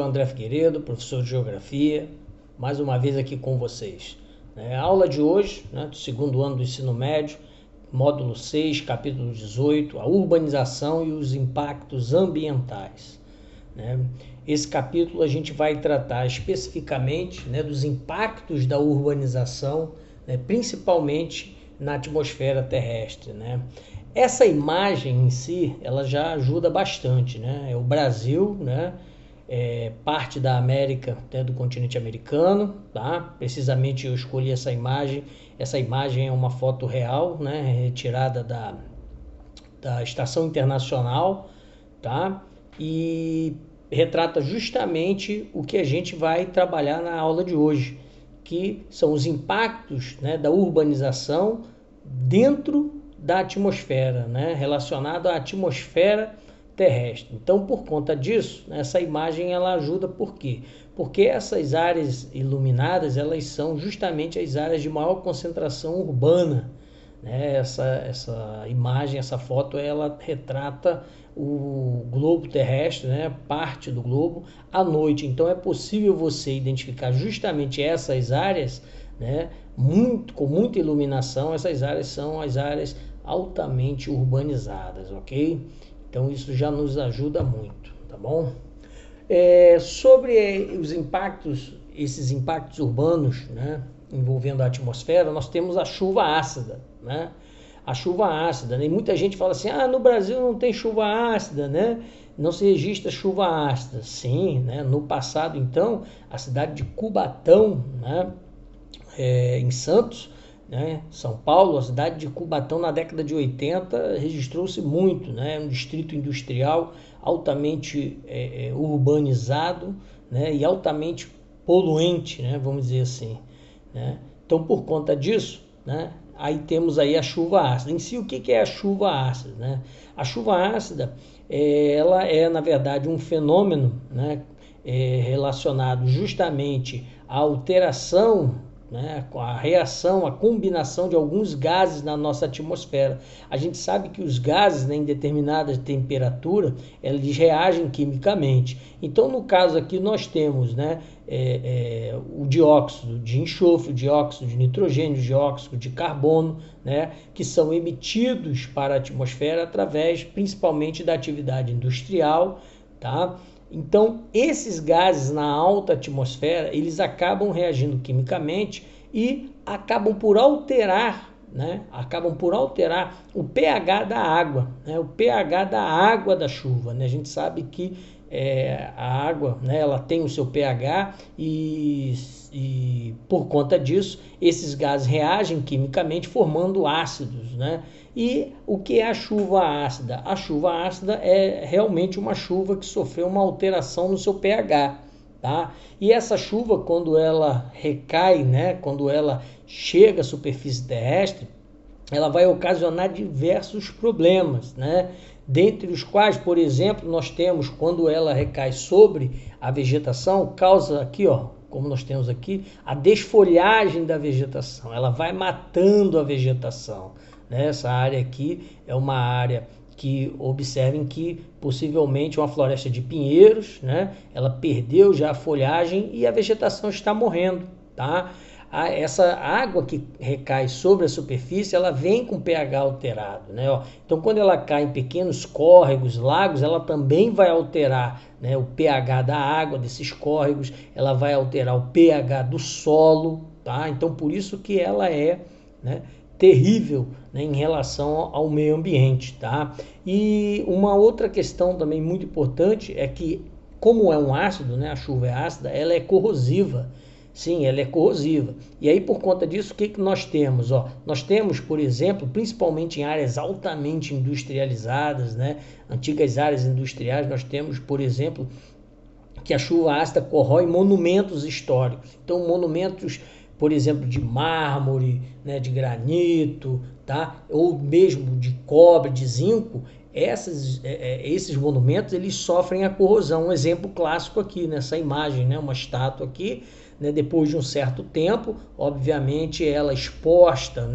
André Figueiredo, professor de Geografia, mais uma vez aqui com vocês. A aula de hoje, do segundo ano do ensino médio, módulo 6, capítulo 18, a urbanização e os impactos ambientais. Esse capítulo a gente vai tratar especificamente dos impactos da urbanização, principalmente na atmosfera terrestre. Essa imagem em si, ela já ajuda bastante. É o Brasil, parte da América, do continente americano, tá? Precisamente eu escolhi essa imagem. Essa imagem é uma foto real, retirada da Estação Internacional, tá? E retrata justamente o que a gente vai trabalhar na aula de hoje, que são os impactos da urbanização dentro da atmosfera, relacionado à atmosfera terrestre. Então, por conta disso, essa imagem ela ajuda por quê? Porque essas áreas iluminadas, elas são justamente as áreas de maior concentração urbana. Essa imagem, essa foto, ela retrata o globo terrestre, parte do globo, à noite. Então, é possível você identificar justamente essas áreas, com muita iluminação. Essas áreas são as áreas altamente urbanizadas, ok? Então isso já nos ajuda muito, tá bom? Sobre os impactos, esses impactos urbanos, envolvendo a atmosfera, nós temos a chuva ácida, A chuva ácida, E muita gente fala assim, no Brasil não tem chuva ácida, Não se registra chuva ácida. Sim, No passado, então, a cidade de Cubatão, em Santos, São Paulo, a cidade de Cubatão, na década de 80, registrou-se muito, um distrito industrial altamente urbanizado, e altamente poluente, vamos dizer assim. Então, por conta disso, aí temos aí a chuva ácida. Em si, o que é a chuva ácida? A chuva ácida, ela é, na verdade, um fenômeno relacionado justamente à alteração, com a reação, a combinação de alguns gases na nossa atmosfera. A gente sabe que os gases, em determinada temperatura, eles reagem quimicamente. Então, no caso aqui, nós temos o dióxido de enxofre, o dióxido de nitrogênio, o dióxido de carbono, que são emitidos para a atmosfera através, principalmente, da atividade industrial, tá? Então, esses gases na alta atmosfera, eles acabam reagindo quimicamente e acabam por alterar, o pH da água, o pH da água da chuva. A gente sabe que a água, ela tem o seu pH e por conta disso, esses gases reagem quimicamente formando ácidos, E o que é a chuva ácida? A chuva ácida é realmente uma chuva que sofreu uma alteração no seu pH, tá? E essa chuva, quando ela recai, quando ela chega à superfície terrestre, ela vai ocasionar diversos problemas, Dentre os quais, por exemplo, nós temos, quando ela recai sobre a vegetação, causa aqui, como nós temos aqui, a desfolhagem da vegetação. Ela vai matando a vegetação. Essa área aqui é uma área que, observem que possivelmente uma floresta de pinheiros, ela perdeu já a folhagem e a vegetação está morrendo, tá? Essa água que recai sobre a superfície, ela vem com pH alterado, Então, quando ela cai em pequenos córregos, lagos, ela também vai alterar, o pH da água, desses córregos, ela vai alterar o pH do solo, tá? Então, por isso que ela é, terrível, em relação ao meio ambiente, tá? E uma outra questão também muito importante é que, como é um ácido, a chuva é ácida, ela é corrosiva. Sim, ela é corrosiva. E aí, por conta disso, o que nós temos? Nós temos, por exemplo, principalmente em áreas altamente industrializadas, antigas áreas industriais, nós temos, por exemplo, que a chuva ácida corrói monumentos históricos. Então, monumentos, por exemplo, de mármore, de granito, tá? Ou mesmo de cobre, de zinco, esses monumentos eles sofrem a corrosão. Um exemplo clássico aqui nessa imagem, uma estátua aqui, depois de um certo tempo, obviamente ela exposta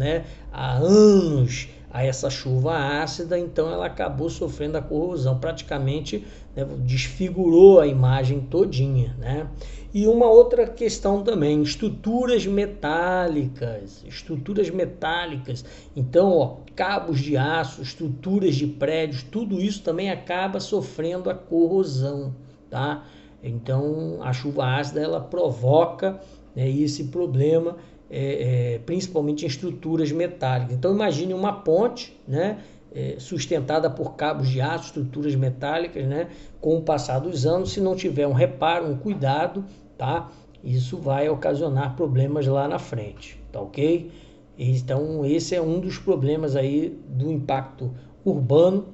há anos a essa chuva ácida, então ela acabou sofrendo a corrosão, praticamente né, desfigurou a imagem todinha, né? E uma outra questão também, estruturas metálicas. Então, ó, cabos de aço, estruturas de prédios, tudo isso também acaba sofrendo a corrosão, tá? Então, a chuva ácida, ela provoca, né, esse problema, principalmente em estruturas metálicas. Então, imagine uma ponte, né, sustentada por cabos de aço, estruturas metálicas, né, com o passar dos anos, se não tiver um reparo, um cuidado, tá? Isso vai ocasionar problemas lá na frente, tá ok? Então, esse é um dos problemas aí do impacto urbano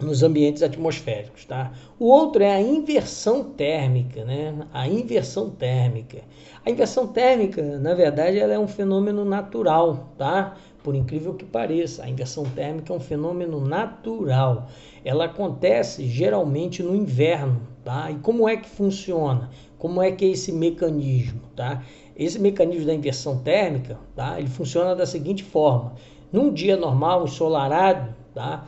nos ambientes atmosféricos, tá? O outro é a inversão térmica, né? A inversão térmica. A inversão térmica, na verdade, ela é um fenômeno natural, tá? Por incrível que pareça, a inversão térmica é um fenômeno natural. Ela acontece geralmente no inverno, tá? E como é que funciona? Como é que é esse mecanismo, tá? Esse mecanismo da inversão térmica, tá? Ele funciona da seguinte forma: num dia normal, ensolarado, tá?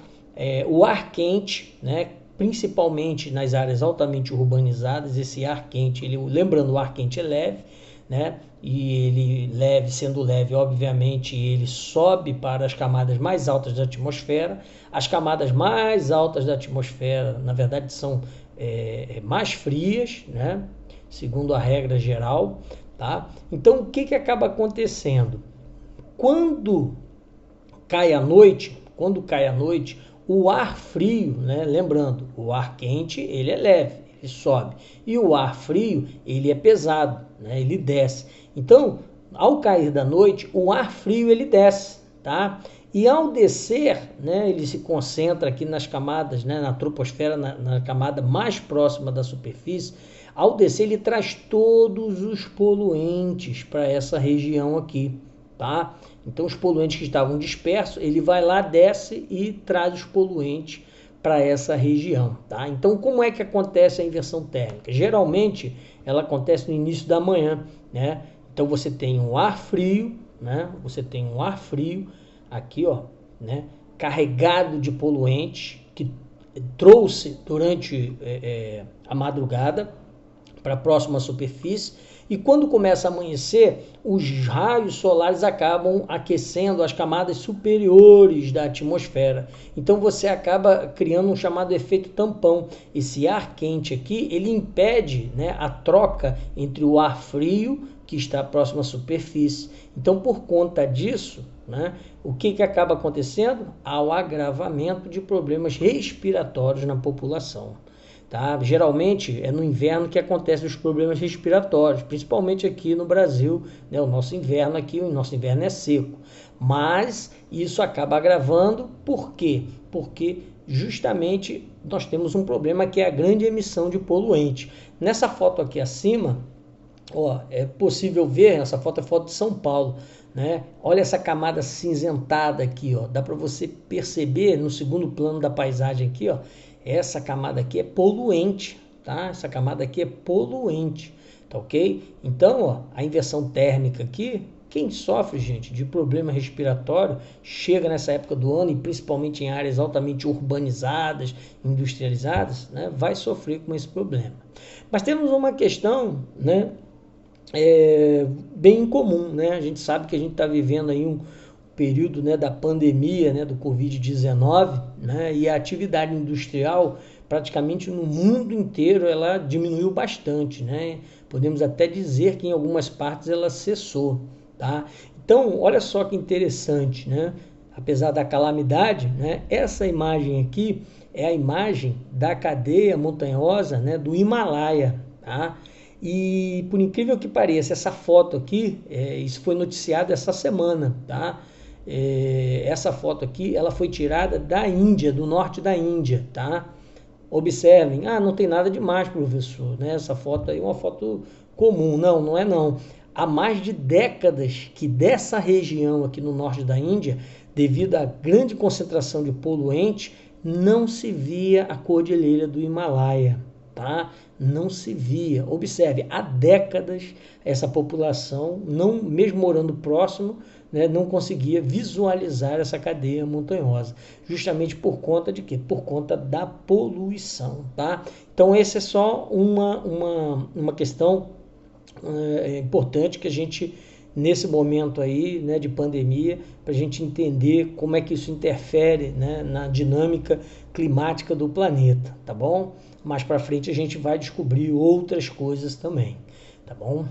O ar quente, né, principalmente nas áreas altamente urbanizadas, esse ar quente, lembrando, o ar quente é leve, né, e ele leve, sendo leve, obviamente, ele sobe para as camadas mais altas da atmosfera. As camadas mais altas da atmosfera, na verdade, são mais frias, né, segundo a regra geral, tá? Então, o que acaba acontecendo? Quando cai a noite, o ar frio, né? Lembrando, o ar quente, ele é leve, ele sobe. E o ar frio, ele é pesado, né? Ele desce. Então, ao cair da noite, o ar frio, ele desce, tá? E ao descer, né, ele se concentra aqui nas camadas, né, na troposfera, na camada mais próxima da superfície. Ao descer, ele traz todos os poluentes para essa região aqui, tá? Então, os poluentes que estavam dispersos, ele vai lá, desce e traz os poluentes para essa região, tá? Então, como é que acontece a inversão térmica? Geralmente, ela acontece no início da manhã, né? Então, você tem um ar frio, né? Você tem um ar frio aqui, ó, né? Carregado de poluentes que trouxe durante a madrugada para a próxima superfície. E quando começa a amanhecer, os raios solares acabam aquecendo as camadas superiores da atmosfera. Então você acaba criando um chamado efeito tampão. Esse ar quente aqui, ele impede, né, a troca entre o ar frio, que está próximo à superfície. Então, por conta disso, né, o que acaba acontecendo? Há o agravamento de problemas respiratórios na população. Tá? Geralmente é no inverno que acontecem os problemas respiratórios, principalmente aqui no Brasil, né? O nosso inverno é seco, mas isso acaba agravando. Por quê? Porque justamente nós temos um problema que é a grande emissão de poluente. Nessa foto aqui acima, ó, é possível ver, essa foto é foto de São Paulo, né? Olha essa camada cinzentada aqui, ó. Dá para você perceber no segundo plano da paisagem aqui, ó. Essa camada aqui é poluente, tá? Essa camada aqui é poluente, tá ok? Então, ó, a inversão térmica aqui, quem sofre, gente, de problema respiratório, chega nessa época do ano, e principalmente em áreas altamente urbanizadas, industrializadas, né, vai sofrer com esse problema. Mas temos uma questão, né, bem comum, né? A gente sabe que a gente está vivendo aí um período, né, da pandemia, né, do Covid-19, né, e a atividade industrial praticamente no mundo inteiro ela diminuiu bastante, né? Podemos até dizer que em algumas partes ela cessou, tá? Então, olha só que interessante, né? Apesar da calamidade, né, essa imagem aqui é a imagem da cadeia montanhosa, né, do Himalaia, tá? E por incrível que pareça, essa foto aqui, isso foi noticiado essa semana, tá? Essa foto aqui, ela foi tirada da Índia, do norte da Índia, tá? Observem, não tem nada demais, professor, né? Essa foto aí é uma foto comum. Não, não é não. Há mais de décadas que dessa região aqui no norte da Índia, devido à grande concentração de poluentes, não se via a cordilheira do Himalaia, tá? Não se via. Observe, há décadas essa população, não, mesmo morando próximo, né, não conseguia visualizar essa cadeia montanhosa, justamente por conta de quê? Por conta da poluição, tá? Então, essa é só uma questão importante que a gente, nesse momento aí, né, de pandemia, para a gente entender como é que isso interfere, né, na dinâmica climática do planeta, tá bom? Mais para frente a gente vai descobrir outras coisas também, tá bom?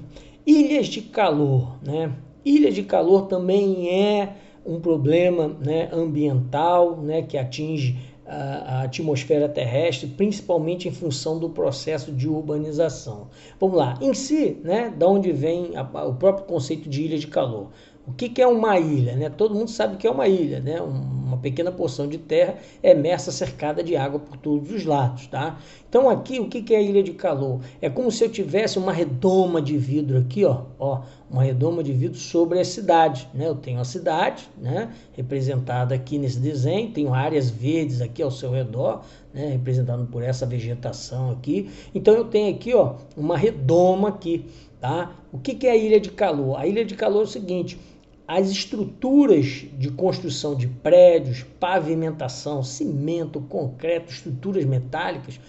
Ilhas de calor, né? Ilha de calor também é um problema, né, ambiental, né, que atinge a atmosfera terrestre, principalmente em função do processo de urbanização. Vamos lá, em si, né, da onde vem o próprio conceito de ilha de calor. O que é uma ilha? Né? Todo mundo sabe o que é uma ilha, né? Uma pequena porção de terra emersa, cercada de água por todos os lados. Tá? Então aqui, o que é a ilha de calor? É como se eu tivesse uma redoma de vidro aqui, ó, uma redoma de vidro sobre a cidade. Né? Eu tenho a cidade, né, representada aqui nesse desenho, tenho áreas verdes aqui ao seu redor, né, representado por essa vegetação aqui. Então eu tenho aqui, ó, uma redoma aqui. Tá? O que é a ilha de calor? A ilha de calor é o seguinte: as estruturas de construção de prédios, pavimentação, cimento, concreto, estruturas metálicas,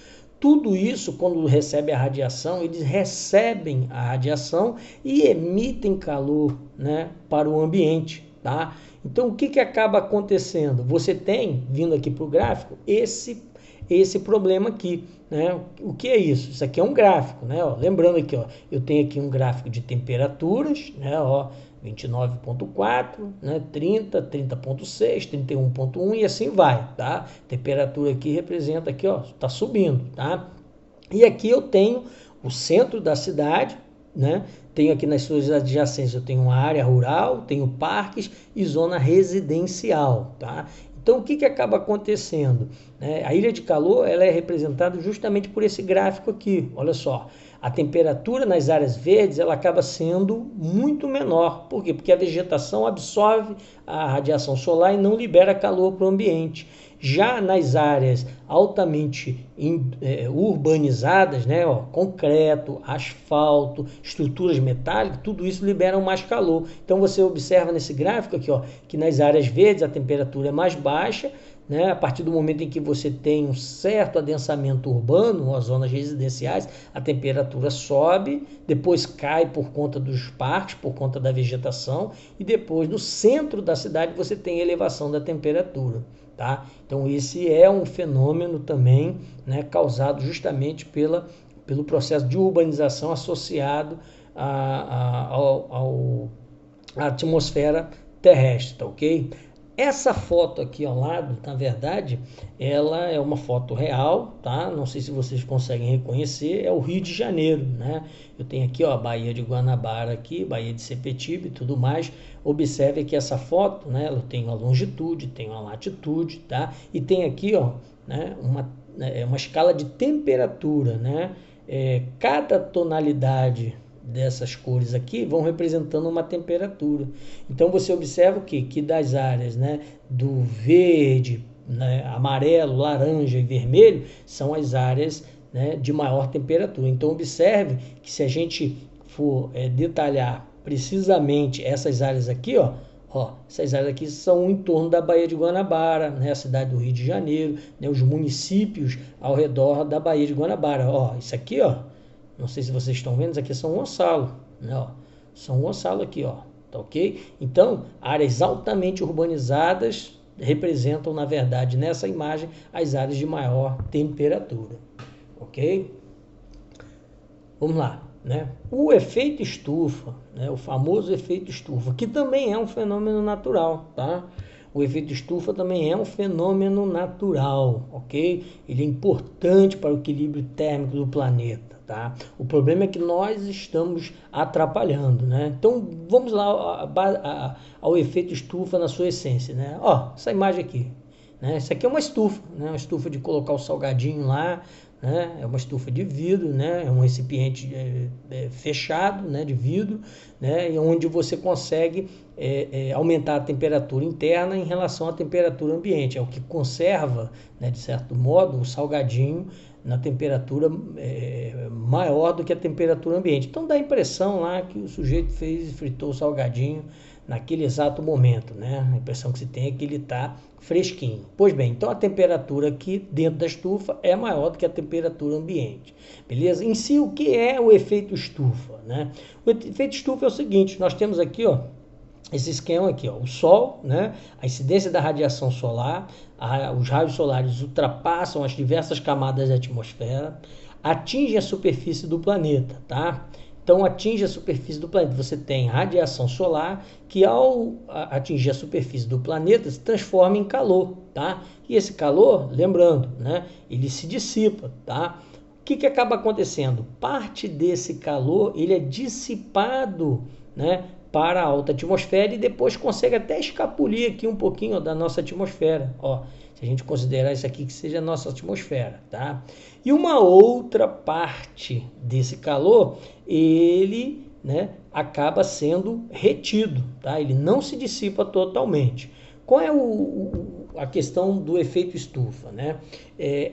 tudo isso, quando recebe a radiação, eles recebem a radiação e emitem calor, né, para o ambiente. Tá? Então, o que acaba acontecendo? Você tem, vindo aqui para o gráfico, esse problema aqui. Né? O que é isso? Isso aqui é um gráfico. Né? Ó, lembrando aqui, ó, eu tenho aqui um gráfico de temperaturas, né? Ó, 29,4, né? 30, 30,6, 31,1 e assim vai, tá? Temperatura aqui representa aqui, ó, tá subindo, tá? E aqui eu tenho o centro da cidade, né? Tenho aqui nas suas adjacências, eu tenho uma área rural, tenho parques e zona residencial, tá? Então, o que acaba acontecendo? A ilha de calor ela é representada justamente por esse gráfico aqui. Olha só, a temperatura nas áreas verdes ela acaba sendo muito menor. Por quê? Porque a vegetação absorve a radiação solar e não libera calor para o ambiente. Já nas áreas altamente urbanizadas, né, ó, concreto, asfalto, estruturas metálicas, tudo isso libera mais calor. Então você observa nesse gráfico aqui, ó, que nas áreas verdes a temperatura é mais baixa, né, a partir do momento em que você tem um certo adensamento urbano, as zonas residenciais, a temperatura sobe, depois cai por conta dos parques, por conta da vegetação, e depois no centro da cidade você tem elevação da temperatura. Tá? Então esse é um fenômeno também, né, causado justamente pelo processo de urbanização associado à atmosfera terrestre, tá, ok? Essa foto aqui ao lado, na verdade, ela é uma foto real, tá? Não sei se vocês conseguem reconhecer, é o Rio de Janeiro, né? Eu tenho aqui, ó, a Baía de Guanabara aqui, Baía de Sepetiba e tudo mais. Observe que essa foto, né? Ela tem uma longitude, tem uma latitude, tá? E tem aqui, ó, né? Uma escala de temperatura, né? Cada tonalidade dessas cores aqui vão representando uma temperatura. Então você observa o quê? Que das áreas, né, do verde, né, amarelo, laranja e vermelho são as áreas, né, de maior temperatura. Então observe que se a gente for detalhar precisamente essas áreas aqui, ó, essas áreas aqui são em torno da Baía de Guanabara, né, a cidade do Rio de Janeiro, né, os municípios ao redor da Baía de Guanabara. Ó, isso aqui, ó, não sei se vocês estão vendo, isso aqui é São Gonçalo, né? Ó, São Gonçalo aqui, ó, tá ok? Então, áreas altamente urbanizadas representam, na verdade, nessa imagem, as áreas de maior temperatura, ok? Vamos lá, né? O efeito estufa, né? O famoso efeito estufa, que também é um fenômeno natural, tá? O efeito estufa também é um fenômeno natural, ok? Ele é importante para o equilíbrio térmico do planeta. Tá? O problema é que nós estamos atrapalhando, né? Então vamos lá ao efeito estufa na sua essência, né? Ó, essa imagem aqui, né? Isso aqui é uma estufa, né? Uma estufa de colocar o salgadinho lá, né? É uma estufa de vidro, né? É um recipiente fechado, né? De vidro, né? E onde você consegue aumentar a temperatura interna em relação à temperatura ambiente. É o que conserva, né? De certo modo, o salgadinho na temperatura maior do que a temperatura ambiente. Então dá a impressão lá que o sujeito fritou o salgadinho, naquele exato momento, né? A impressão que se tem é que ele está fresquinho. Pois bem, então a temperatura aqui dentro da estufa é maior do que a temperatura ambiente, beleza? Em si, o que é o efeito estufa, né? O efeito estufa é o seguinte, nós temos aqui, ó, esse esquema aqui, ó, o Sol, né, a incidência da radiação solar, os raios solares ultrapassam as diversas camadas da atmosfera, atingem a superfície do planeta, tá? Então, atinge a superfície do planeta. Você tem radiação solar que, ao atingir a superfície do planeta, se transforma em calor, tá? E esse calor, lembrando, né, ele se dissipa, tá? O que acaba acontecendo? Parte desse calor, ele é dissipado, né, para a alta atmosfera e depois consegue até escapulir aqui um pouquinho, ó, da nossa atmosfera, ó. Se a gente considerar isso aqui que seja a nossa atmosfera, tá? E uma outra parte desse calor, ele, né, acaba sendo retido, tá? Ele não se dissipa totalmente. Qual é a questão do efeito estufa, né?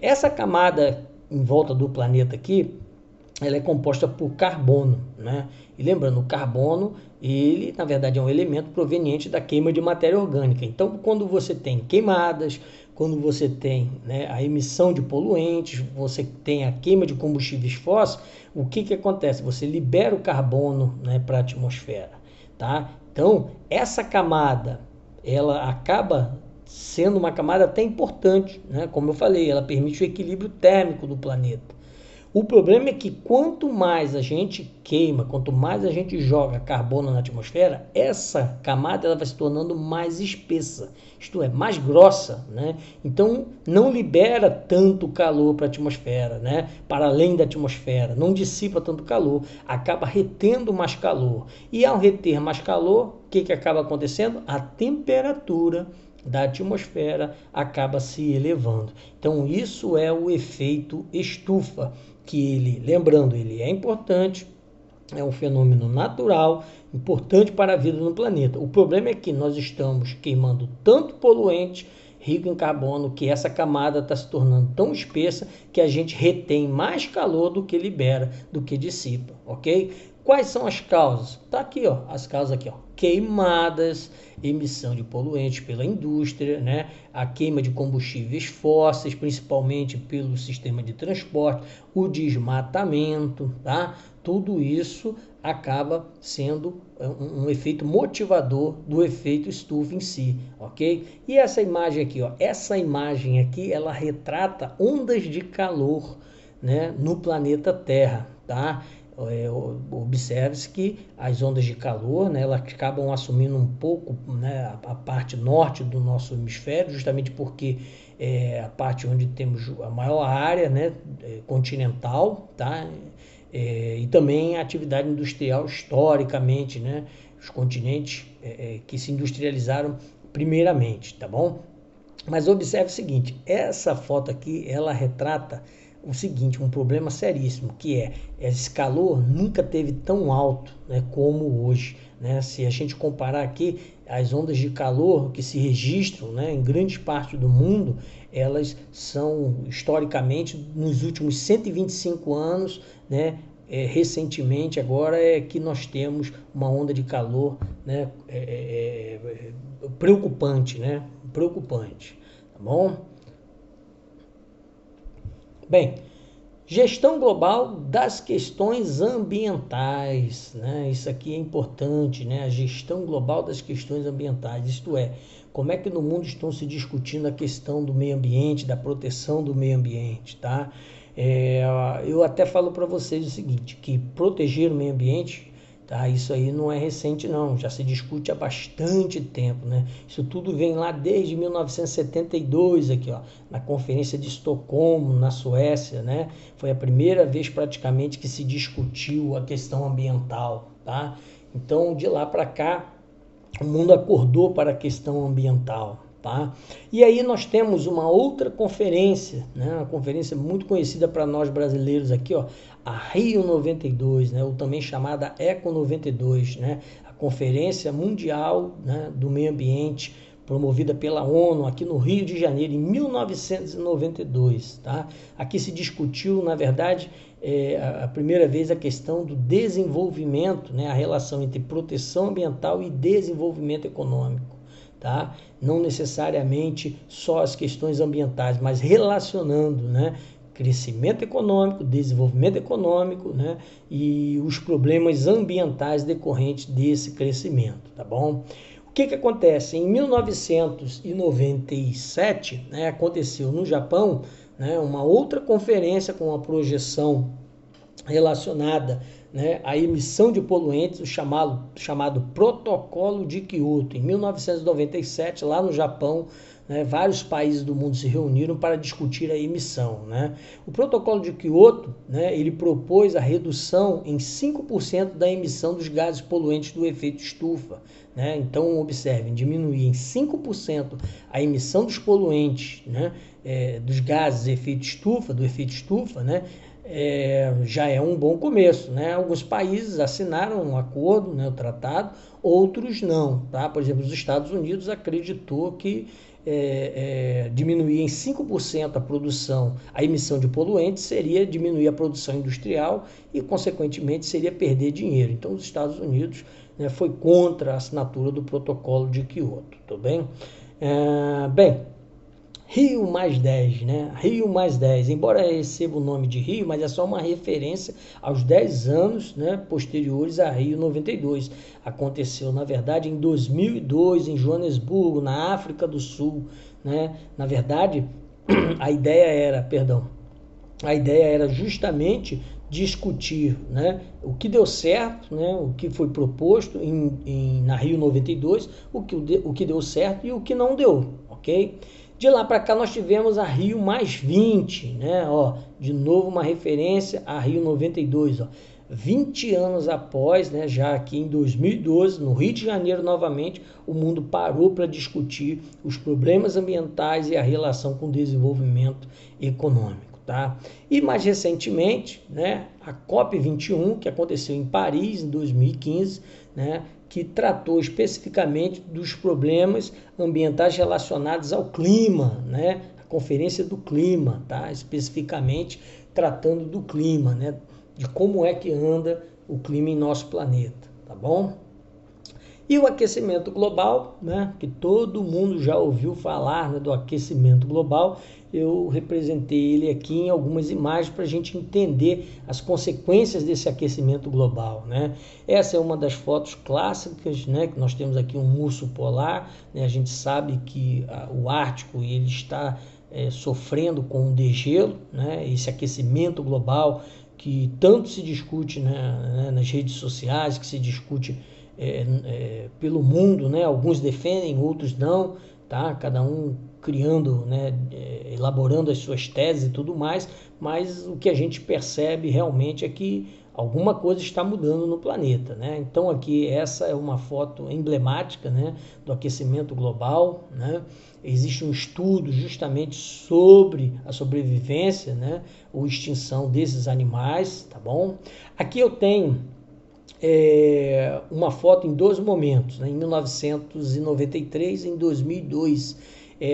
Essa camada em volta do planeta aqui, ela é composta por carbono, né? E lembrando, o carbono, ele na verdade é um elemento proveniente da queima de matéria orgânica. Então, quando você tem queimadas, quando você tem, né, a emissão de poluentes, você tem a queima de combustíveis fósseis, o que acontece? Você libera o carbono, né, para a atmosfera, tá? Então, essa camada, ela acaba sendo uma camada até importante, né? Como eu falei, ela permite o equilíbrio térmico do planeta. O problema é que quanto mais a gente queima, quanto mais a gente joga carbono na atmosfera, essa camada ela vai se tornando mais espessa, isto é, mais grossa, né? Então não libera tanto calor para a atmosfera, né? Para além da atmosfera, não dissipa tanto calor, acaba retendo mais calor. E ao reter mais calor, o que acaba acontecendo? A temperatura da atmosfera acaba se elevando. Então isso é o efeito estufa, que ele, lembrando, ele é importante, é um fenômeno natural, importante para a vida no planeta. O problema é que nós estamos queimando tanto poluente rico em carbono que essa camada está se tornando tão espessa que a gente retém mais calor do que libera, do que dissipa, ok? Quais são as causas? Tá aqui, ó, as causas aqui, ó. Queimadas, emissão de poluentes pela indústria, né? A queima de combustíveis fósseis, principalmente pelo sistema de transporte, o desmatamento, tá? Tudo isso acaba sendo um efeito motivador do efeito estufa em si, ok? E essa imagem aqui, ó, essa imagem aqui, ela retrata ondas de calor, né, no planeta Terra, tá? Observe-se que as ondas de calor, né, elas acabam assumindo um pouco, né, a parte norte do nosso hemisfério, justamente porque é a parte onde temos a maior área, né, continental, tá? E também a atividade industrial historicamente, né, os continentes que se industrializaram primeiramente, tá bom? Mas observe o seguinte, essa foto aqui, ela retrata o seguinte, um problema seríssimo, que esse calor nunca teve tão alto, né, como hoje, né? Se a gente comparar aqui as ondas de calor que se registram, né, em grandes partes do mundo, elas são historicamente nos últimos 125 anos, né, recentemente agora é que nós temos uma onda de calor, né, preocupante, né, preocupante, tá bom? Bem, gestão global das questões ambientais, né? Isso aqui é importante, né? A gestão global das questões ambientais, isto é, como é que no mundo estão se discutindo a questão do meio ambiente, da proteção do meio ambiente, tá? Eu até falo para vocês o seguinte, que proteger o meio ambiente, tá? Isso aí não é recente não, já se discute há bastante tempo, né? Isso tudo vem lá desde 1972 aqui, ó, na Conferência de Estocolmo, na Suécia, né? Foi a primeira vez praticamente que se discutiu a questão ambiental, tá? Então, de lá para cá, o mundo acordou para a questão ambiental, tá? E aí nós temos uma outra conferência, né? Uma conferência muito conhecida para nós brasileiros aqui, ó, a Rio 92, né? Ou também chamada Eco 92, né? A Conferência Mundial, né, do Meio Ambiente, promovida pela ONU aqui no Rio de Janeiro em 1992, tá? Aqui se discutiu, na verdade, a primeira vez a questão do desenvolvimento, né, a relação entre proteção ambiental e desenvolvimento econômico, tá? Não necessariamente só as questões ambientais, mas relacionando, né, crescimento econômico, desenvolvimento econômico, né, e os problemas ambientais decorrentes desse crescimento, tá bom? O que acontece? Em 1997, né, aconteceu no Japão, né, uma outra conferência com uma projeção relacionada, né, à emissão de poluentes, o chamado Protocolo de Kyoto. Em 1997, lá no Japão, né, vários países do mundo se reuniram para discutir a emissão, né? O Protocolo de Kyoto, né, ele propôs a redução em 5% da emissão dos gases poluentes do efeito estufa, né? Então, observem, diminuir em 5% a emissão dos poluentes, né, dos gases do efeito estufa, né, já é um bom começo, né? Alguns países assinaram um acordo, né, o tratado, outros não, tá? Por exemplo, os Estados Unidos acreditou que diminuir em 5% a emissão de poluentes seria diminuir a produção industrial e, consequentemente, seria perder dinheiro. Então, os Estados Unidos, né, foi contra a assinatura do Protocolo de Kyoto, tudo bem? Rio mais 10, né? Rio mais 10, embora receba o nome de Rio, mas é só uma referência aos 10 anos, né, posteriores a Rio 92. Aconteceu, na verdade, em 2002, em Joanesburgo, na África do Sul, né? Na verdade, a ideia era justamente discutir, né, o que deu certo, né, o que foi proposto na Rio 92, o que deu certo e o que não deu, ok? De lá para cá nós tivemos a Rio mais 20, né? Ó, de novo uma referência a Rio 92, ó. 20 anos após, né, já aqui em 2012, no Rio de Janeiro novamente, o mundo parou para discutir os problemas ambientais e a relação com o desenvolvimento econômico, tá? E mais recentemente, né, a COP21, que aconteceu em Paris em 2015, né, que tratou especificamente dos problemas ambientais relacionados ao clima, né? A Conferência do Clima, tá? Especificamente tratando do clima, né? De como é que anda o clima em nosso planeta, tá bom? E o aquecimento global, né, que todo mundo já ouviu falar, né, do aquecimento global, eu representei ele aqui em algumas imagens para a gente entender as consequências desse aquecimento global, né? Essa é uma das fotos clássicas, né, que nós temos aqui um urso polar, né? A gente sabe que o Ártico ele está sofrendo com o degelo, né? Esse aquecimento global que tanto se discute, né, nas redes sociais, que se discute pelo mundo, né? Alguns defendem, outros não, tá? Cada um criando, né, elaborando as suas teses e tudo mais, mas o que a gente percebe realmente é que alguma coisa está mudando no planeta, né? Então aqui essa é uma foto emblemática, né, do aquecimento global, né? Existe um estudo justamente sobre a sobrevivência, né, ou extinção desses animais, tá bom? Aqui eu tenho uma foto em dois momentos, né? Em 1993 e em 2002,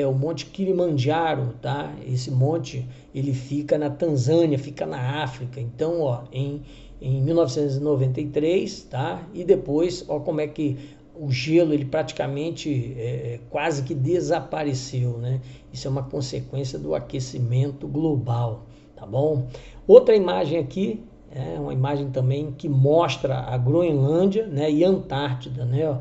o Monte Kilimanjaro, tá? Esse monte ele fica na Tanzânia, fica na África. Então, ó, em 1993, tá? E depois, ó, como é que o gelo ele praticamente quase que desapareceu, né? Isso é uma consequência do aquecimento global, tá bom? Outra imagem aqui é uma imagem também que mostra a Groenlândia, né, e a Antártida, né, ó,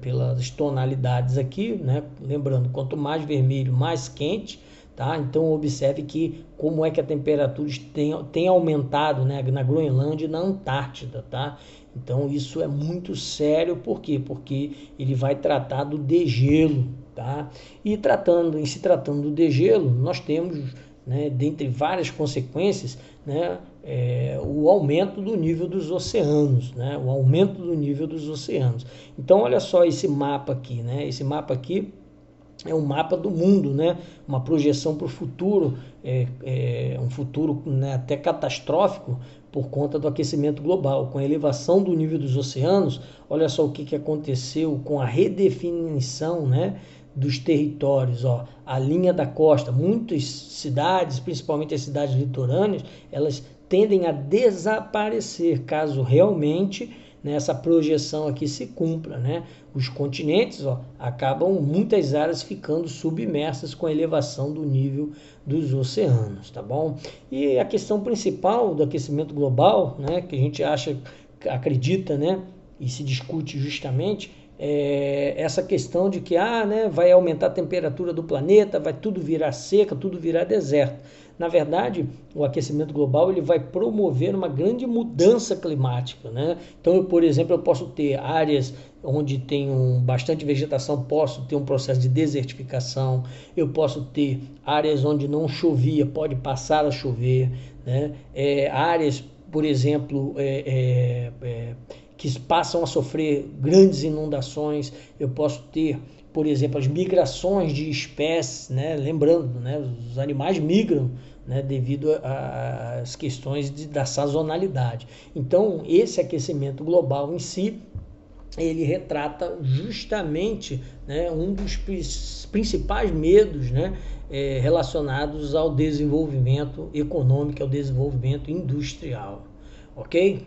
pelas tonalidades aqui, né, lembrando, quanto mais vermelho, mais quente, tá? Então observe que como é que a temperatura tem aumentado, né, na Groenlândia e na Antártida, tá? Então isso é muito sério, por quê? Porque ele vai tratar do degelo, tá? E em se tratando do degelo, nós temos, né, dentre várias consequências, né, o aumento do nível dos oceanos, né, o aumento do nível dos oceanos. Então, olha só esse mapa aqui, né, esse mapa aqui é um mapa do mundo, né, uma projeção para o futuro, um futuro, né, até catastrófico por conta do aquecimento global, com a elevação do nível dos oceanos. Olha só o que aconteceu com a redefinição, né, dos territórios, ó, a linha da costa. Muitas cidades, principalmente as cidades litorâneas, elas tendem a desaparecer caso realmente, né, essa projeção aqui se cumpra, né? Os continentes, acabam muitas áreas ficando submersas com a elevação do nível dos oceanos, tá bom? E a questão principal do aquecimento global, né, que a gente acredita, né, e se discute justamente, essa questão de que né, vai aumentar a temperatura do planeta, vai tudo virar seca, tudo virar deserto. Na verdade, o aquecimento global ele vai promover uma grande mudança climática, né? Então, por exemplo, eu posso ter áreas onde tem bastante vegetação, posso ter um processo de desertificação, eu posso ter áreas onde não chovia, pode passar a chover, né? Áreas, por exemplo, que passam a sofrer grandes inundações, eu posso ter, por exemplo, as migrações de espécies, né? Lembrando, né? Os animais migram, né? Devido às questões da sazonalidade. Então, esse aquecimento global em si, ele retrata justamente, né, um dos principais medos, né, relacionados ao desenvolvimento econômico, ao desenvolvimento industrial. Ok?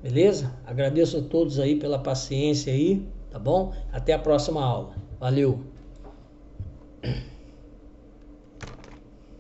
Beleza? Agradeço a todos aí pela paciência aí, tá bom? Até a próxima aula. Valeu!